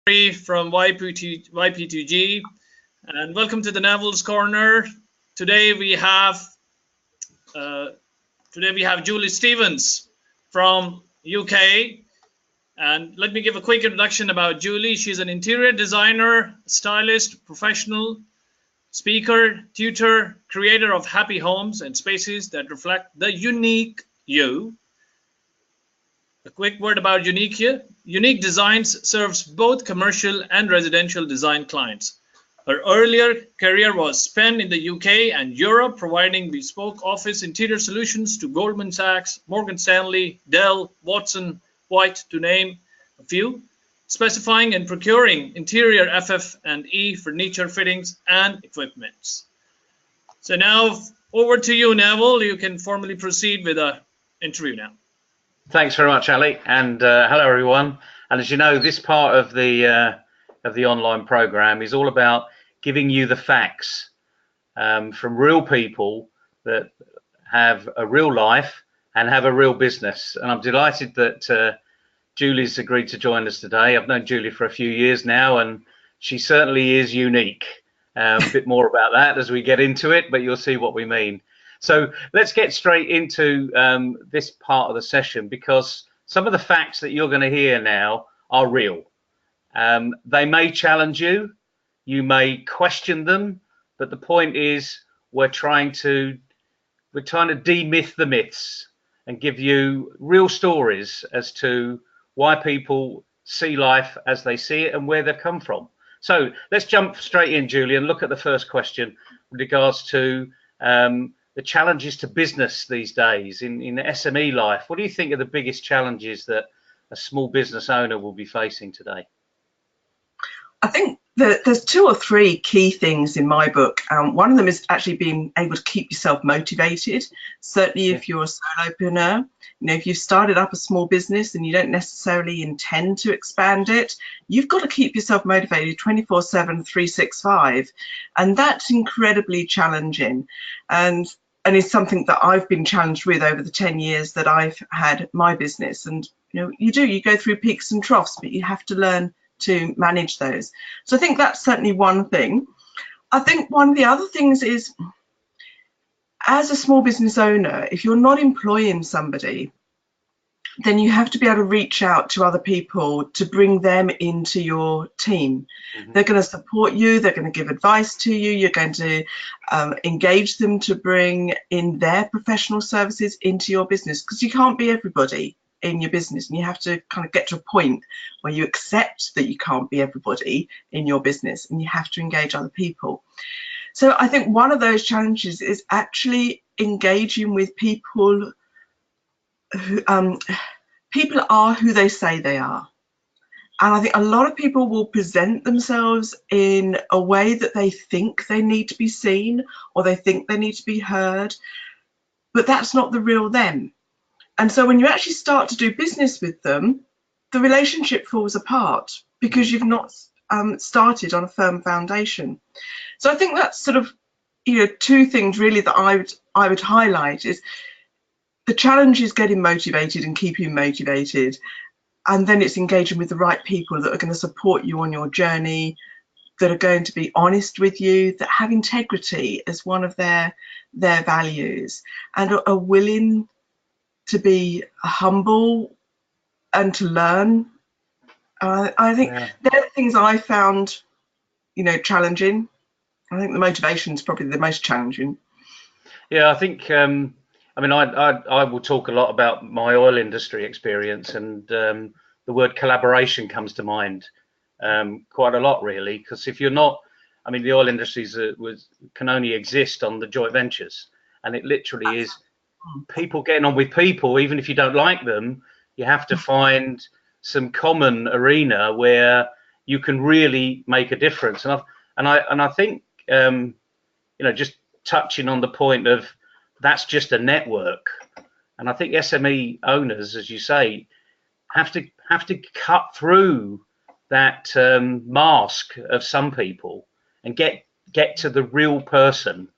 From YP2G, and welcome to the Neville's Corner. Today we have Julie Stevens from UK, and let me give a quick introduction about Julie. She's an interior designer, stylist, professional, speaker, tutor, creator of happy homes and spaces that reflect the unique you. A quick word about Unique here. Unique Designs serves both commercial and residential design clients. Her earlier career was spent in the UK and Europe, providing bespoke office interior solutions to Goldman Sachs, Morgan Stanley, Dell, Watson, White, to name a few, specifying and procuring interior FF&E furniture fittings and equipments. So now over to you, Neville. You can formally proceed with the interview now. Thanks very much, Ali, and hello everyone. And as you know, this part of the online program is all about giving you the facts from real people that have a real life and have a real business. And I'm delighted that Julie's agreed to join us today. I've known Julie for a few years now, and she certainly is unique. A bit more about that as we get into it, but you'll see what we mean. So let's get straight into this part of the session, because some of the facts that you're going to hear now are real. They may challenge you, you may question them, but the point is we're trying to demyth the myths and give you real stories as to why people see life as they see it and where they've come from. So let's jump straight in, Julie, and look at the first question with regards to the challenges to business these days in SME life. What do you think are the biggest challenges that a small business owner will be facing today? I think that there's two or three key things in my book. One of them is actually being able to keep yourself motivated. Certainly if you're a solopreneur, if you've started up a small business and you don't necessarily intend to expand it, you've got to keep yourself motivated 24/7, 365. And that's incredibly challenging. And it's something that I've been challenged with over the 10 years that I've had my business. And you go through peaks and troughs, but you have to learn to manage those. So I think that's certainly one thing. I think one of the other things is, as a small business owner, if you're not employing somebody, then you have to be able to reach out to other people to bring them into your team. They're going to support you, they're going to give advice to you, you're going to engage them to bring in their professional services into your business, because you can't be everybody in your business, and you have to kind of get to a point where you accept that you can't be everybody in your business and you have to engage other people. So I think one of those challenges is actually engaging with people who people are who they say they are. And I think a lot of people will present themselves in a way that they think they need to be seen or they think they need to be heard, but that's not the real them. And so when you actually start to do business with them, the relationship falls apart because you've not started on a firm foundation. So I think that's sort of, two things really that I would highlight is the challenge is getting motivated and keeping motivated, and then it's engaging with the right people that are going to support you on your journey, that are going to be honest with you, that have integrity as one of their values, and are willing to be humble and to learn. I think they're the things I found, challenging. I think the motivation is probably the most challenging. Yeah, I think, I will talk a lot about my oil industry experience, and the word collaboration comes to mind quite a lot, really, because if you're not, the oil industry can only exist on the joint ventures, and it literally is people getting on with people. Even if you don't like them, you have to find some common arena where you can really make a difference. And I think just touching on the point of that's just a network, and I think SME owners, as you say, have to cut through that mask of some people and get to the real person,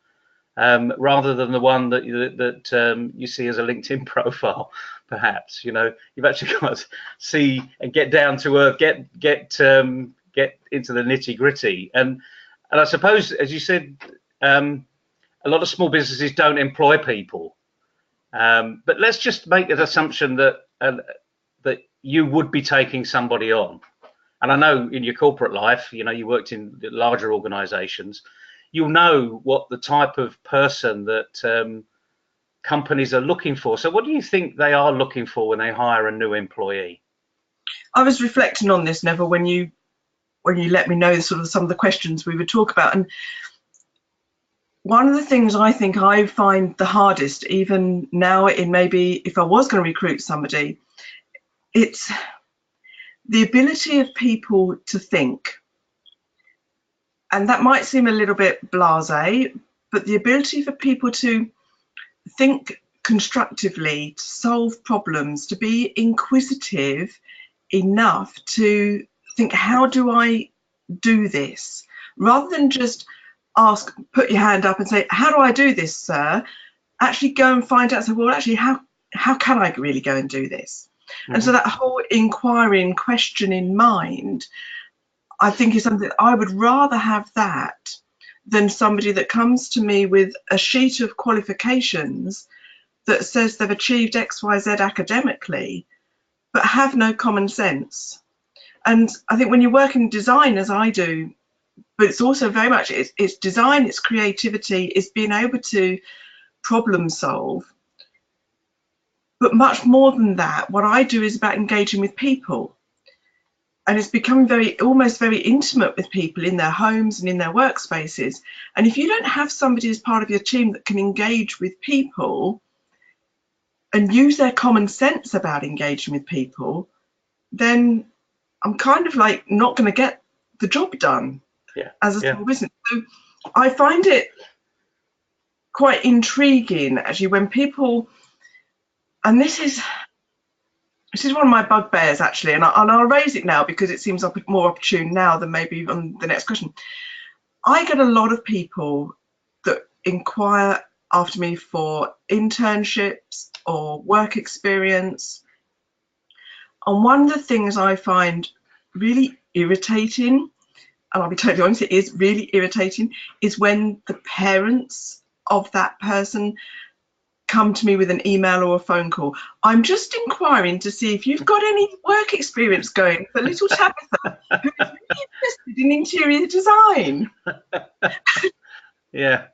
rather than the one that you see as a LinkedIn profile. perhaps. You've actually got to see and get down to earth, get into the nitty gritty. And I suppose, as you said, a lot of small businesses don't employ people. But let's just make an assumption that that you would be taking somebody on. And I know in your corporate life, you worked in larger organizations, you'll know what the type of person that companies are looking for. So what do you think they are looking for when they hire a new employee? I was reflecting on this, Neville, when you let me know sort of some of the questions we would talk about. And one of the things I think I find the hardest, even now, in maybe if I was going to recruit somebody, it's the ability of people to think. And that might seem a little bit blasé, but the ability for people to think constructively, to solve problems, to be inquisitive enough to think, how do I do this? Rather than just ask, put your hand up and say, how do I do this, sir? Actually go and find out, say, well, actually, how can I really go and do this? Mm-hmm. And so that whole inquiring question in mind, I think, is something that I would rather have that than somebody that comes to me with a sheet of qualifications that says they've achieved X, Y, Z academically, but have no common sense. And I think when you work in design, as I do, but it's also very much, it's design, it's creativity, it's being able to problem solve. But much more than that, what I do is about engaging with people. And it's becoming almost very intimate with people in their homes and in their workspaces. And if you don't have somebody as part of your team that can engage with people and use their common sense about engaging with people, then I'm kind of like not going to get the job done as a small business. So I find it quite intriguing, actually, when people, and this is one of my bugbears, actually, and I'll raise it now because it seems more opportune now than maybe on the next question. I get a lot of people that inquire after me for internships or work experience. And one of the things I find really irritating, and I'll be totally honest, it is really irritating, is when the parents of that person come to me with an email or a phone call. I'm just inquiring to see if you've got any work experience going for little Tabitha, who is really interested in interior design. Yeah.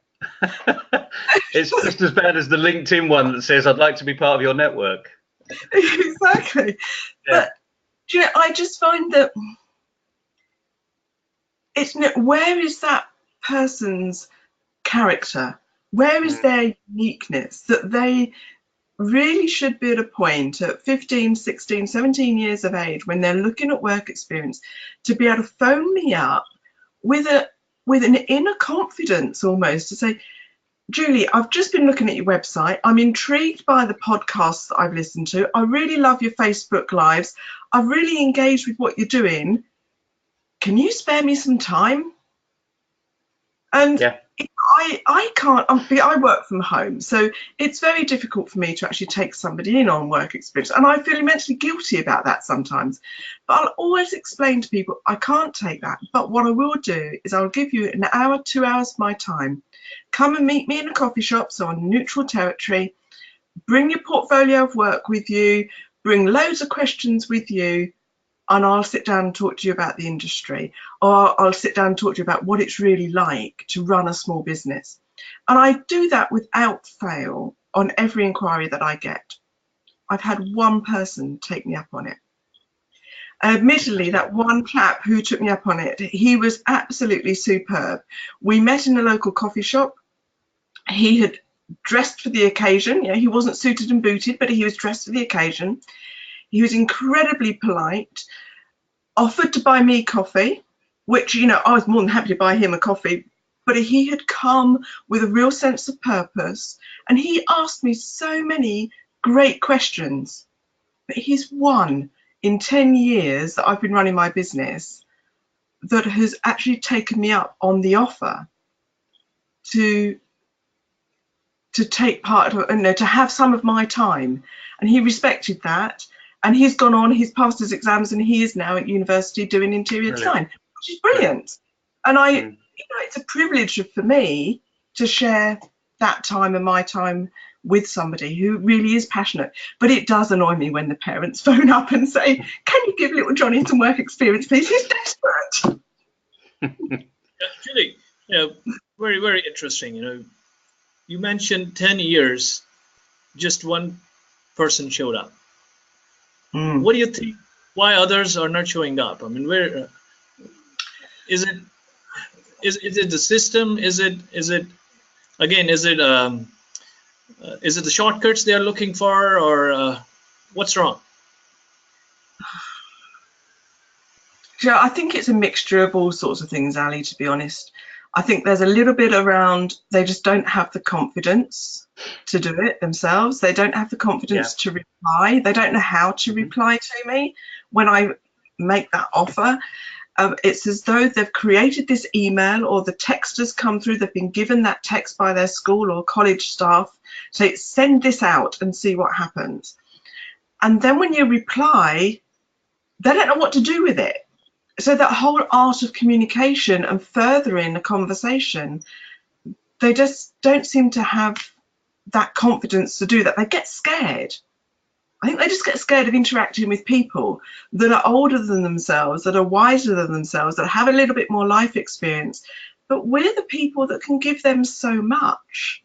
It's just as bad as the LinkedIn one that says, I'd like to be part of your network. Exactly. Yeah. But I just find that where is that person's character? Where is their uniqueness that they really should be at a point at 15, 16, 17 years of age when they're looking at work experience to be able to phone me up with an inner confidence almost to say, Julie, I've just been looking at your website. I'm intrigued by the podcasts that I've listened to. I really love your Facebook Lives. I've really engaged with what you're doing. Can you spare me some time? And I can't, I work from home, so it's very difficult for me to actually take somebody in on work experience. And I feel immensely guilty about that sometimes. But I'll always explain to people, I can't take that. But what I will do is I'll give you an hour, 2 hours of my time. Come and meet me in a coffee shop, so on neutral territory. Bring your portfolio of work with you. Bring loads of questions with you. And I'll sit down and talk to you about the industry, or I'll sit down and talk to you about what it's really like to run a small business. And I do that without fail on every inquiry that I get. I've had one person take me up on it. Admittedly, that one chap who took me up on it, he was absolutely superb. We met in a local coffee shop. He had dressed for the occasion. He wasn't suited and booted, but he was dressed for the occasion. He was incredibly polite, offered to buy me coffee, which, I was more than happy to buy him a coffee, but he had come with a real sense of purpose, and he asked me so many great questions. But he's one in 10 years that I've been running my business that has actually taken me up on the offer to to take part, to have some of my time, and he respected that. And he's gone on, he's passed his exams, and he is now at university doing interior design, which is brilliant. And it's a privilege for me to share that time and my time with somebody who really is passionate. But it does annoy me when the parents phone up and say, "Can you give little Johnny some work experience, please? He's desperate." Julie, very, very interesting. You mentioned 10 years, just one person showed up. What do you think? Why others are not showing up? I mean, where is it? Is it the system? Is it again? Is it the shortcuts they are looking for, or what's wrong? I think it's a mixture of all sorts of things, Ali, to be honest. I think there's a little bit around they just don't have the confidence to do it themselves. They don't have the confidence to reply. They don't know how to reply to me when I make that offer. It's as though they've created this email, or the text has come through. They've been given that text by their school or college staff. So send this out and see what happens. And then when you reply, they don't know what to do with it. So that whole art of communication and furthering a conversation, they just don't seem to have that confidence to do that. They get scared. I think they just get scared of interacting with people that are older than themselves, that are wiser than themselves, that have a little bit more life experience. But we're the people that can give them so much,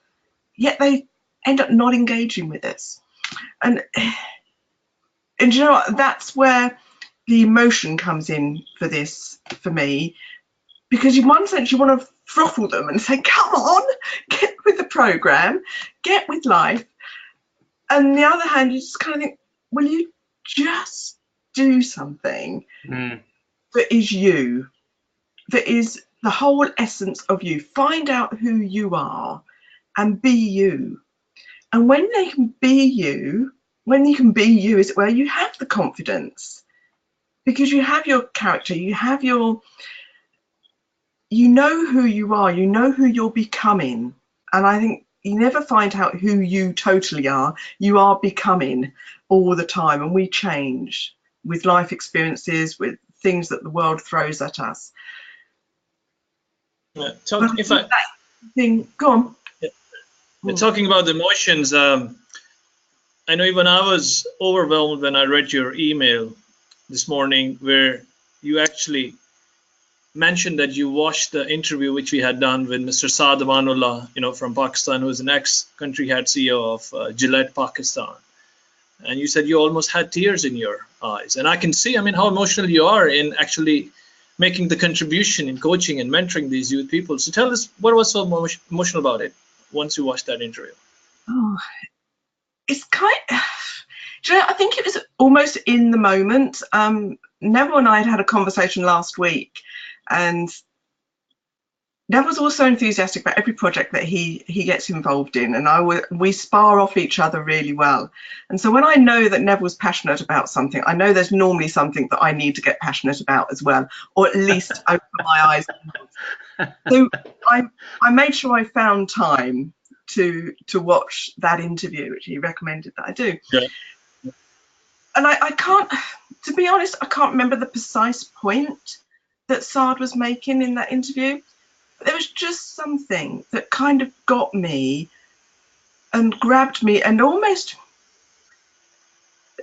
yet they end up not engaging with us. And you know what? That's where the emotion comes in for this, for me, because in one sense you want to throttle them and say, "Come on, get with the program, get with life." And on the other hand, you just kind of think, will you just do something that is you, that is the whole essence of you? Find out who you are and be you. And when they can be you, is where you have the confidence, because you have your character, you know who you are, you know who you're becoming. And I think you never find out who you totally are. You are becoming all the time, and we change with life experiences, with things that the world throws at us. Go on. Talking about the emotions, I know even I was overwhelmed when I read your email this morning, where you actually mentioned that you watched the interview which we had done with Mr. Saad Amanullah, from Pakistan, who is an ex-country head CEO of Gillette Pakistan. And you said you almost had tears in your eyes. And I can see, how emotional you are in actually making the contribution in coaching and mentoring these youth people. So tell us, what was so emotional about it once you watched that interview? Oh, it's I think it was almost in the moment. Neville and I had a conversation last week, and Neville's also enthusiastic about every project that he gets involved in, and we spar off each other really well. And so when I know that Neville's passionate about something, I know there's normally something that I need to get passionate about as well, or at least open my eyes. So I made sure I found time to watch that interview, which he recommended that I do. Yeah. And I can't, to be honest, I can't remember the precise point that Saad was making in that interview. But there was just something that kind of got me and grabbed me, and almost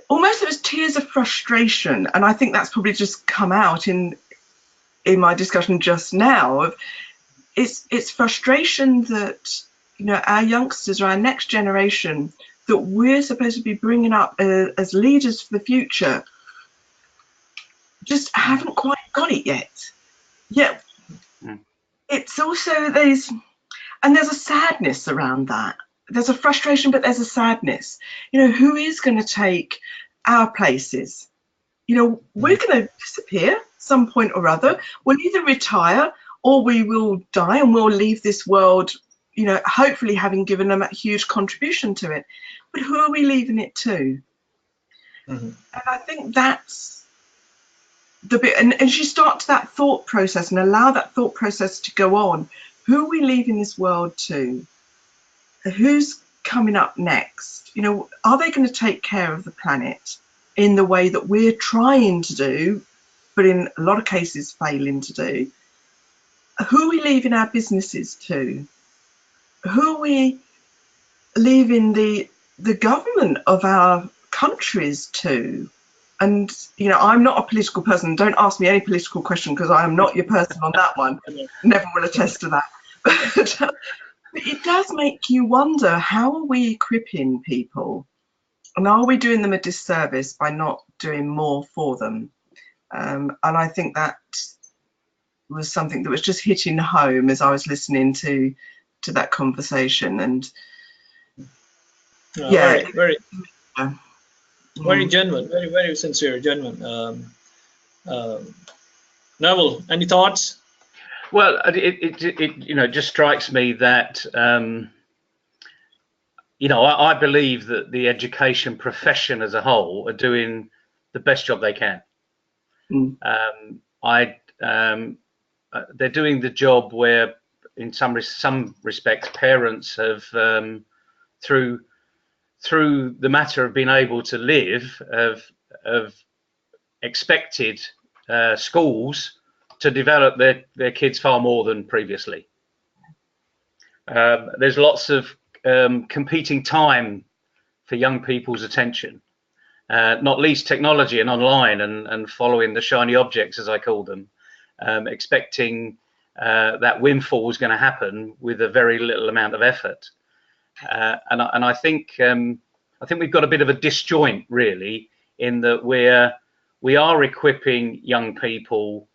there was tears of frustration. And I think that's probably just come out in my discussion just now. It's frustration that, our youngsters, or our next generation, that we're supposed to be bringing up as leaders for the future, just haven't quite got it yet. Yeah. It's also there's a sadness around that. There's a frustration, but there's a sadness. Who is going to take our places? We're going to disappear some point or other. We'll either retire or we will die, and we'll leave this world, hopefully having given them a huge contribution to it. But who are we leaving it to? And I think that's the bit, and as you start that thought process and allow that thought process to go on, who are we leaving this world to? who's coming up next? You know, are they going to take care of the planet in the way that we're trying to do, but in a lot of cases failing to do? Who are we leaving our businesses to? Who are we leaving the government of our countries to? And, you know, I'm not a political person. Don't ask me any political question, because I am not your person on that one. Never will attest to that. But it does make you wonder, how are we equipping people? And are we doing them a disservice by not doing more for them? And I think that was something that was just hitting home as I was listening to that conversation. And yeah, very genuine, very sincere, genuine. Neville, any thoughts? Well, it you know, just strikes me that you know, I believe that the education profession as a whole are doing the best job they can. They're doing the job where, in some respects, parents have, through the matter of being able to live, have expected schools to develop their kids far more than previously. There's lots of competing time for young people's attention, not least technology and online, and following the shiny objects, as I call them, expecting that windfall is going to happen with a very little amount of effort. And I think we've got a bit of a disjoint, really, in that we are equipping young people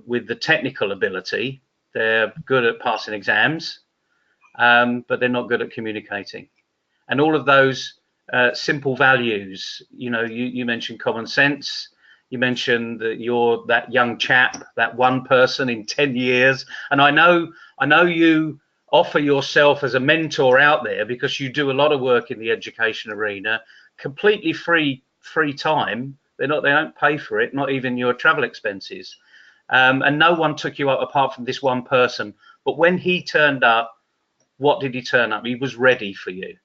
with the technical ability. They're good at passing exams, but they're not good at communicating. And all of those simple values, you know, you mentioned common sense. You mentioned that you're that young chap, that one person in 10 years. And I know you offer yourself as a mentor out there, because you do a lot of work in the education arena, completely free time. They don't pay for it, not even your travel expenses. And no one took you up apart from this one person. But when he turned up, what did he turn up? He was ready for you.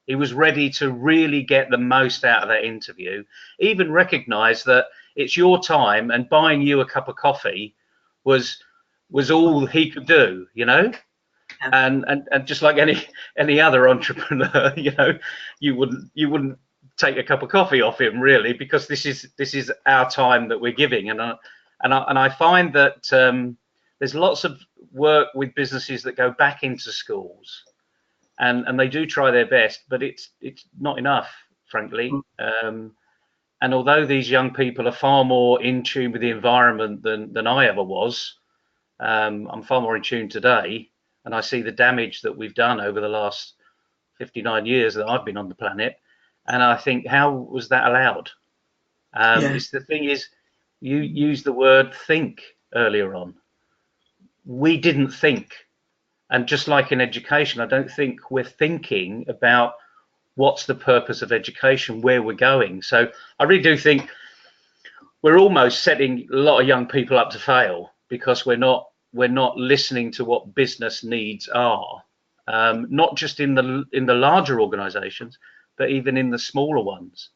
He was ready to really get the most out of that interview, even recognize that it's your time, and buying you a cup of coffee was all he could do, you know. And just like any other entrepreneur, you know, you wouldn't take a cup of coffee off him, really, because this is our time that we're giving. And I find that there's lots of work with businesses that go back into schools, and they do try their best, but it's not enough, frankly. And although these young people are far more in tune with the environment than I ever was, I'm far more in tune today, and I see the damage that we've done over the last 59 years that I've been on the planet. And I think, how was that allowed? It's the thing is, you used the word think earlier on. We didn't think. And just like in education, I don't think we're thinking about what's the purpose of education, where we're going. So I really do think we're almost setting a lot of young people up to fail, because we're not listening to what business needs are, not just in the larger organizations, but even in the smaller ones.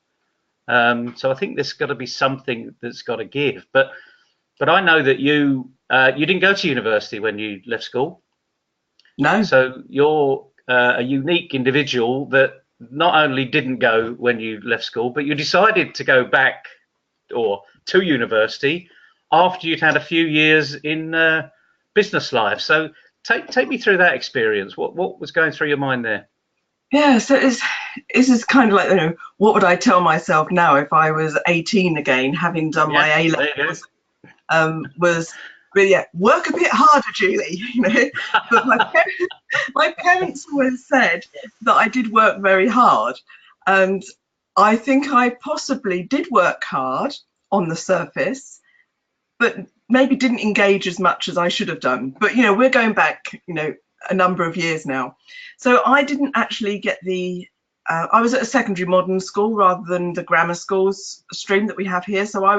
So I think there's got to be something that's got to give. But I know that you didn't go to university when you left school. No. So you're a unique individual that not only didn't go when you left school, but you decided to go back or to university after you'd had a few years in business life. So take me through that experience. What was going through your mind there? Yeah, so this is kind of like, you know, what would I tell myself now if I was 18 again, having done my A-levels? Was really, work a bit harder, Julie. You know, but my parents always said that I did work very hard, and I think I possibly did work hard on the surface, but maybe didn't engage as much as I should have done. But you know, we're going back, you know, a number of years now. So I didn't actually get I was at a secondary modern school rather than the grammar schools stream that we have here. So I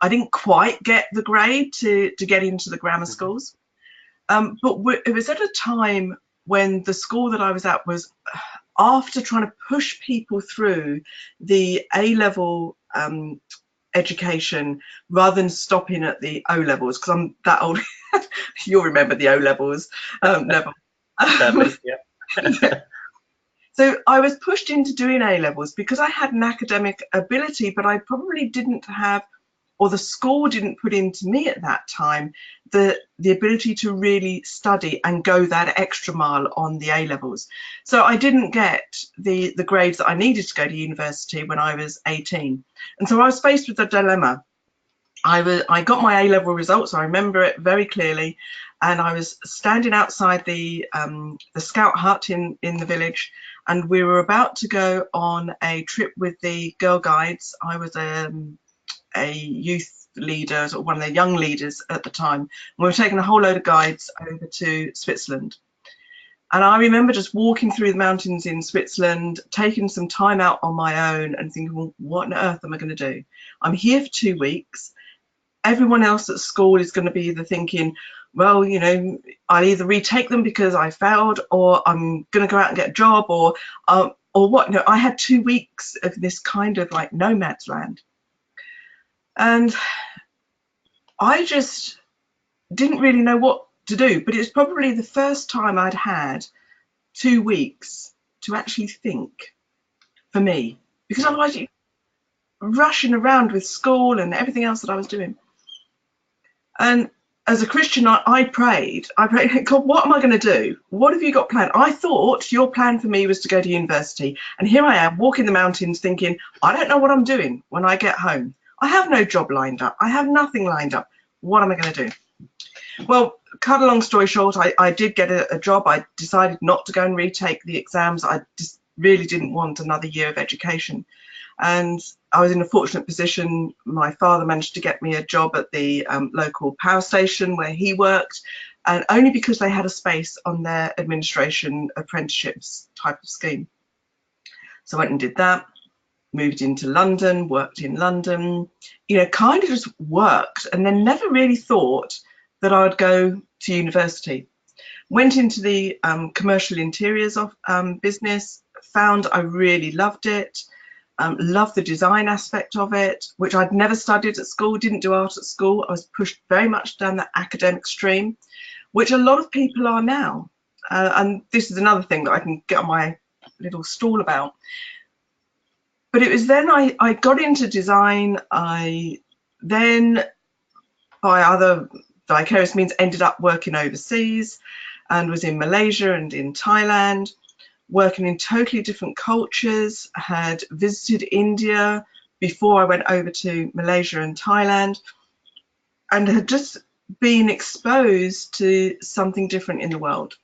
didn't quite get the grade to get into the grammar schools. But it was at a time when the school that I was at was, after trying to push people through the A-level education rather than stopping at the O-levels, because I'm that old. You'll remember the O-levels, Neville. Sadly, yeah. So I was pushed into doing A-levels because I had an academic ability, but I probably didn't have, or the school didn't put into me at that time, the ability to really study and go that extra mile on the A-levels. So I didn't get the grades that I needed to go to university when I was 18. And so I was faced with a dilemma. I got my A-level results, I remember it very clearly, and I was standing outside the scout hut in the village, and we were about to go on a trip with the Girl Guides. I was a youth leader, or one of the young leaders at the time. We were taking a whole load of guides over to Switzerland. And I remember just walking through the mountains in Switzerland, taking some time out on my own and thinking, well, what on earth am I going to do? I'm here for 2 weeks. Everyone else at school is going to be either thinking, well, you know, I'll either retake them because I failed, or I'm going to go out and get a job, or what. No, I had 2 weeks of this kind of like no man's land. And I just didn't really know what to do, but it was probably the first time I'd had 2 weeks to actually think for me, because I was rushing around with school and everything else that I was doing. And as a Christian, I prayed, God, what am I going to do? What have you got planned? I thought your plan for me was to go to university. And here I am walking the mountains thinking, I don't know what I'm doing when I get home. I have no job lined up. I have nothing lined up. What am I going to do? Well, cut a long story short, I did get a job. I decided not to go and retake the exams. I just really didn't want another year of education. And I was in a fortunate position. My father managed to get me a job at the local power station where he worked, and only because they had a space on their administration apprenticeships type of scheme. So I went and did that, moved into London, worked in London, you know, kind of just worked, and then never really thought that I would go to university. Went into the commercial interiors of business, found I really loved it. Loved the design aspect of it, which I'd never studied at school, didn't do art at school. I was pushed very much down the academic stream, which a lot of people are now. And this is another thing that I can get on my little stall about. But it was then I got into design. I then, by other vicarious means, ended up working overseas and was in Malaysia and in Thailand, working in totally different cultures. I had visited India before I went over to Malaysia and Thailand, and had just been exposed to something different in the world.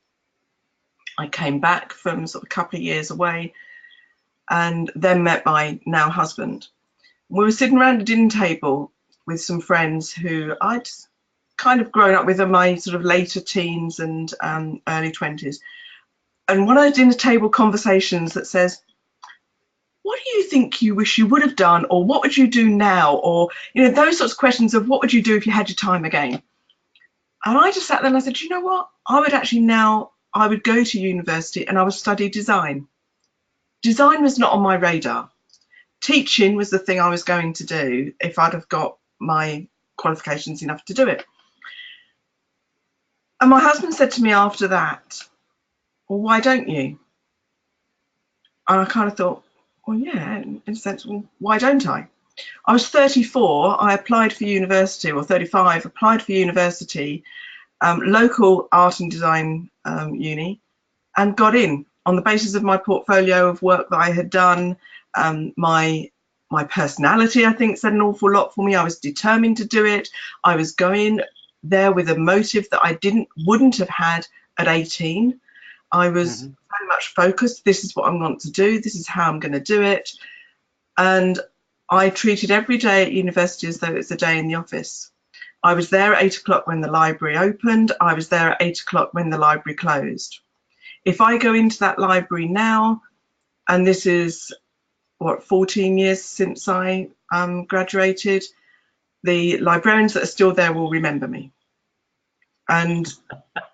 I came back from sort of a couple of years away and then met my now husband. We were sitting around a dinner table with some friends who I'd kind of grown up with in my sort of later teens and early 20s. And one of those dinner table conversations that says, what do you think you wish you would have done, or what would you do now, or, you know, those sorts of questions of what would you do if you had your time again. And I just sat there and I said, you know what, I would go to university and I would study design. Design was not on my radar. Teaching was the thing I was going to do if I'd have got my qualifications enough to do it. And my husband said to me after that, well, why don't you? And I kind of thought, well, yeah, in a sense, well, why don't I? I was 34, I applied for university, or 35, applied for university, local art and design uni, and got in on the basis of my portfolio of work that I had done. My personality, I think, said an awful lot for me. I was determined to do it. I was going there with a motive that I wouldn't have had at 18. I was very much focused. This is what I'm going to do. This is how I'm going to do it. And I treated every day at university as though it was a day in the office. I was there at 8 o'clock when the library opened. I was there at 8 o'clock when the library closed. If I go into that library now, and this is, 14 years since I graduated, the librarians that are still there will remember me. and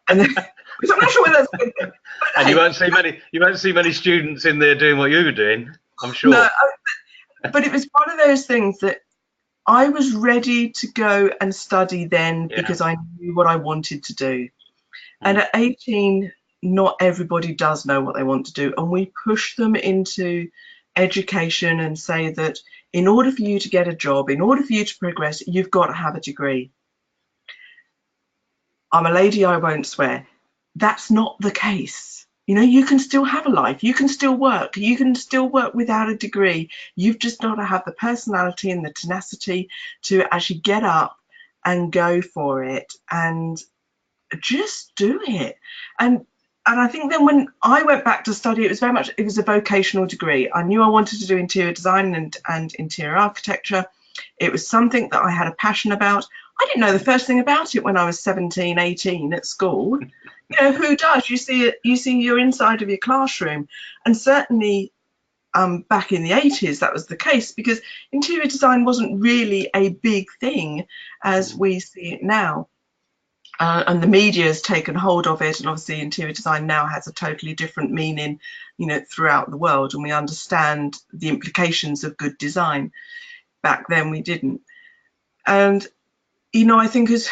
then, which I'm not sure whether that's a good thing. But, And hey, you won't see many students in there doing what you were doing, I'm sure. no, but it was one of those things that I was ready to go and study then because I knew what I wanted to do. And at 18, not everybody does know what they want to do, and we push them into education and say that in order for you to get a job, in order for you to progress, you've got to have a degree. I'm a lady, I won't swear. That's not the case. You know, you can still have a life, you can still work without a degree. You've just got to have the personality and the tenacity to actually get up and go for it and just do it. And I think then when I went back to study, it was a vocational degree. I knew I wanted to do interior design and interior architecture. It was something that I had a passion about. I didn't know the first thing about it when I was 17, 18 at school. You know, who does? You see your inside of your classroom. And certainly back in the 80s, that was the case, because interior design wasn't really a big thing as we see it now. And the media has taken hold of it, and obviously interior design now has a totally different meaning, you know, throughout the world, and we understand the implications of good design. Back then we didn't. And, you know, I think as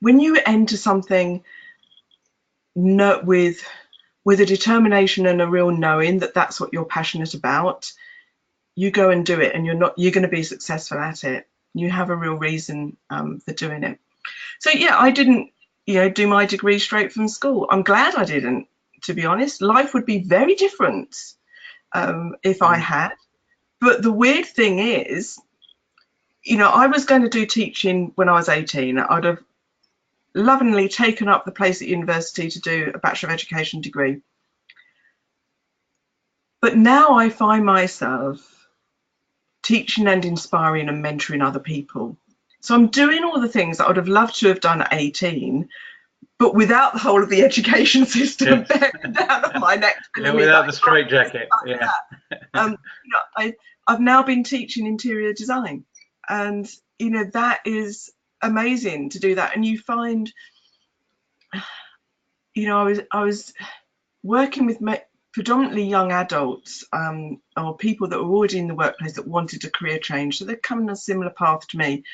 when you enter something with a determination and a real knowing that that's what you're passionate about, you go and do it, and you're going to be successful at it. You have a real reason for doing it. So yeah, I didn't, you know, do my degree straight from school. I'm glad I didn't, to be honest. Life would be very different if I had. But the weird thing is, you know, I was going to do teaching when I was 18. I'd have lovingly taken up the place at university to do a Bachelor of Education degree. But now I find myself teaching and inspiring and mentoring other people. So I'm doing all the things that I would have loved to have done at 18, but without the whole of the education system bearing down on my neck. Without the straitjacket. Yeah. You know, I've now been teaching interior design, and you know, that is amazing to do that. And you find, you know, I was working with predominantly young adults or people that were already in the workplace that wanted a career change. So they're coming a similar path to me.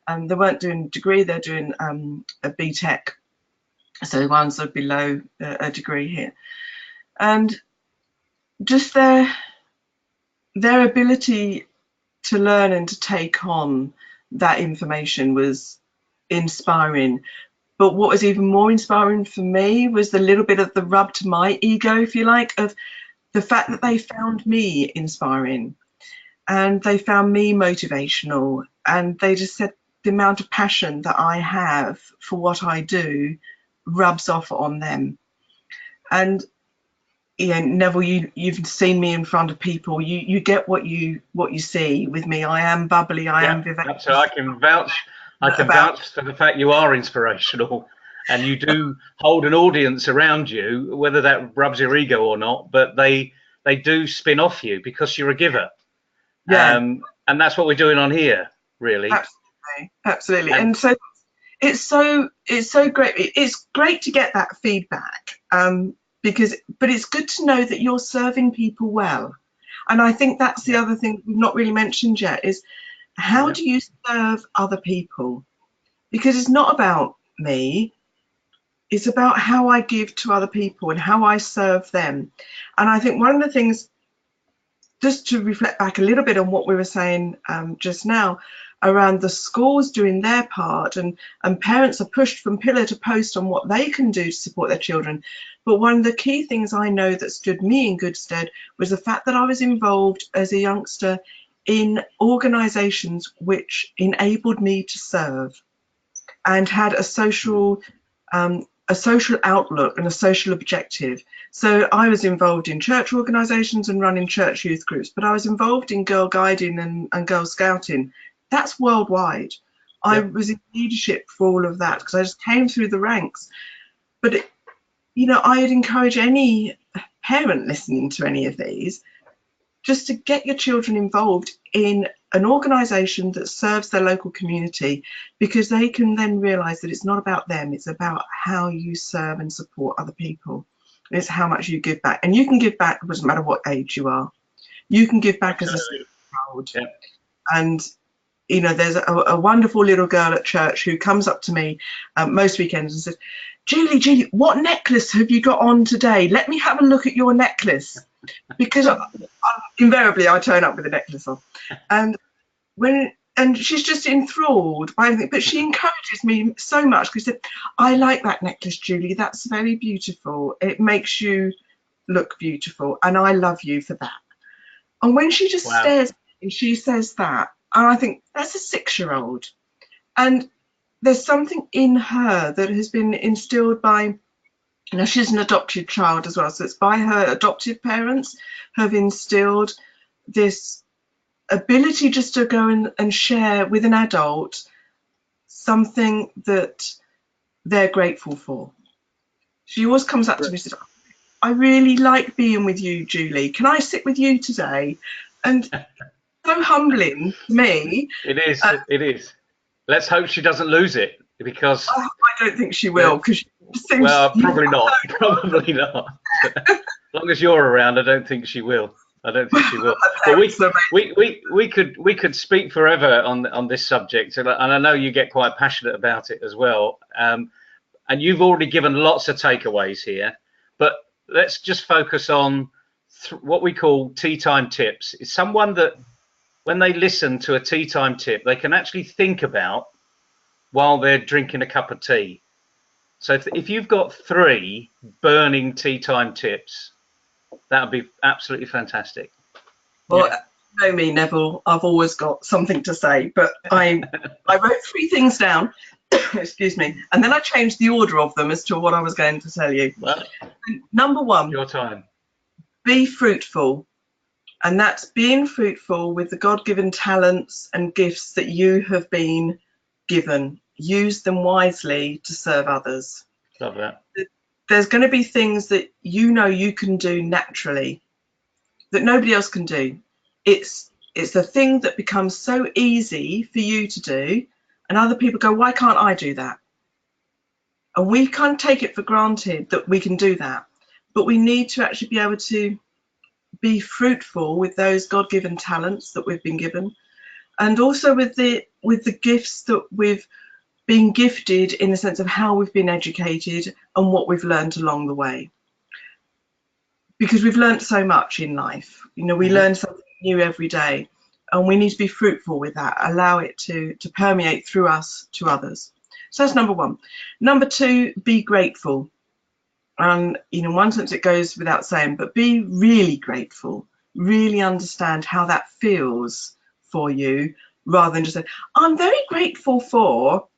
They weren't doing a degree, they're doing a BTEC. So the ones that are below a degree here. And just their ability to learn and to take on that information was inspiring. But what was even more inspiring for me was the little bit of the rub to my ego, if you like, of the fact that they found me inspiring and they found me motivational, and they just said the amount of passion that I have for what I do rubs off on them. And you know, Neville, you've seen me in front of people. You get what you see with me. I am bubbly. I am vivacious. So I can vouch for the fact you are inspirational, and you do hold an audience around you, whether that rubs your ego or not. But they do spin off you because you're a giver. Yeah. And that's what we're doing on here, really. Absolutely. And so it's so great. It's great to get that feedback. But it's good to know that you're serving people well. And I think that's the other thing we've not really mentioned yet is how do you serve other people? Because it's not about me, it's about how I give to other people and how I serve them. And I think one of the things, just to reflect back a little bit on what we were saying just now, around the schools doing their part, and parents are pushed from pillar to post on what they can do to support their children. But one of the key things I know that stood me in good stead was the fact that I was involved as a youngster in organisations which enabled me to serve and had a social outlook and a social objective. So I was involved in church organisations and running church youth groups, but I was involved in Girl Guiding and Girl Scouting. That's worldwide. I was in leadership for all of that because I just came through the ranks. But, you know, I'd encourage any parent listening to any of these just to get your children involved in an organisation that serves their local community, because they can then realise that it's not about them, it's about how you serve and support other people. It's how much you give back. And you can give back, it doesn't matter what age you are. You can give back as a 6-year-old. Yeah. And you know, there's a wonderful little girl at church who comes up to me most weekends and says, Julie, what necklace have you got on today? Let me have a look at your necklace. Because invariably I turn up with a necklace on. And she's just enthralled by everything. But she encourages me so much, because she said, I like that necklace, Julie. That's very beautiful. It makes you look beautiful. And I love you for that. And when she just stares at me and she says that, and I think, that's a 6-year-old. And there's something in her that has been instilled by, you know, she's an adopted child as well. So it's by her adoptive parents have instilled this ability just to go and share with an adult something that they're grateful for. She always comes up to me and says, I really like being with you, Julie. Can I sit with you today? And so humbling to me. It is. It is. Let's hope she doesn't lose it, because I don't think she will. Because probably not. Probably not. As long as you're around, I don't think she will. I don't think she will. But we could speak forever on this subject, and I know you get quite passionate about it as well. And you've already given lots of takeaways here, but let's just focus on what we call tea time tips. It's someone that, when they listen to a tea time tip, they can actually think about while they're drinking a cup of tea. So if you've got 3 burning tea time tips, that would be absolutely fantastic. Well, you know me, Neville, I've always got something to say, but I wrote 3 things down, excuse me, and then I changed the order of them as to what I was going to tell you. Well, number 1, your time. Be fruitful. And that's being fruitful with the God-given talents and gifts that you have been given. Use them wisely to serve others. Love that. There's going to be things that you know you can do naturally that nobody else can do. It's the thing that becomes so easy for you to do, and other people go, why can't I do that? And we can't take it for granted that we can do that, but we need to actually be able to be fruitful with those God-given talents that we've been given, and also with the gifts that we've been gifted, in the sense of how we've been educated and what we've learned along the way. Because we've learned so much in life, you know, we learn something new every day, and we need to be fruitful with that, allow it to permeate through us to others. So that's number 1. Number 2, be grateful. And in one sense it goes without saying, but be really grateful, really understand how that feels for you, rather than just say, I'm very grateful for,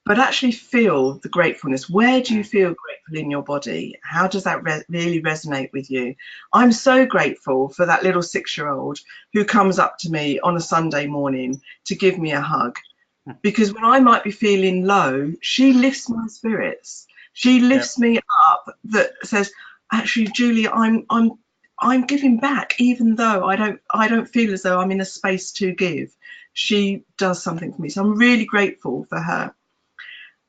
but actually feel the gratefulness. Where do you feel grateful in your body? How does that really resonate with you? I'm so grateful for that little 6-year-old who comes up to me on a Sunday morning to give me a hug, because when I might be feeling low, she lifts my spirits. She lifts me up, that says, actually, Julie, I'm giving back, even though I don't feel as though I'm in a space to give. She does something for me. So I'm really grateful for her.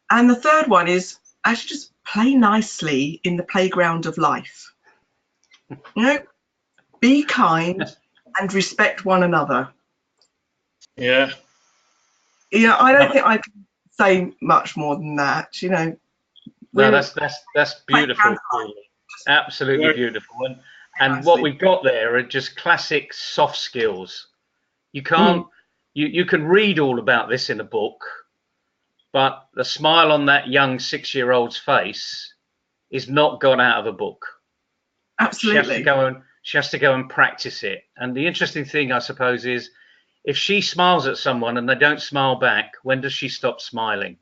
And the third one is actually just play nicely in the playground of life. You know, be kind and respect one another. Yeah. Yeah, I don't think I can say much more than that, you know. No, that's beautiful. Really. Absolutely beautiful. And what we've got there are just classic soft skills. You can't, you can read all about this in a book, but the smile on that young 6-year-old's face is not gone out of a book. Absolutely. She has to go and practice it. And the interesting thing, I suppose, is if she smiles at someone and they don't smile back, when does she stop smiling?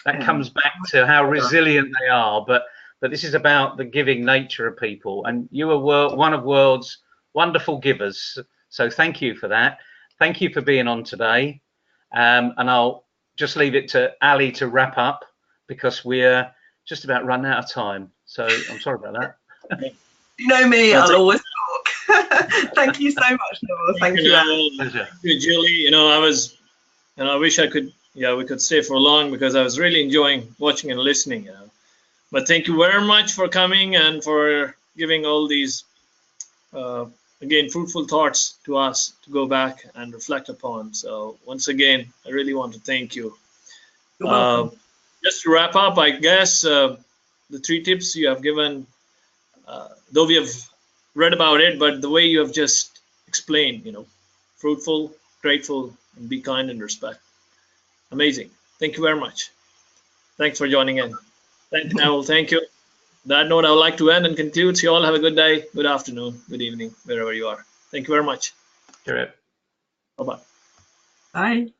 That comes back to how resilient they are. But this is about the giving nature of people. And you are one of world's wonderful givers. So thank you for that. Thank you for being on today. And I'll just leave it to Ali to wrap up, because we're just about run out of time. So I'm sorry about that. You know me, I'll always talk. Thank you so much, Neville. Thank you. Pleasure. Thank you, Julie. I wish I could, we could stay for long because I was really enjoying watching and listening. But thank you very much for coming and for giving all these, again, fruitful thoughts to us to go back and reflect upon. So once again, I really want to thank you. You're welcome. Just to wrap up, I guess the 3 tips you have given, though we have read about it, but the way you have just explained, fruitful, grateful, and be kind and respect. Amazing. Thank you very much. Thanks for joining in. Thank you, Neville. Thank you. That note, I would like to end and conclude. So you all have a good day, good afternoon, good evening, wherever you are. Thank you very much. Cheerio. Bye-bye. Bye.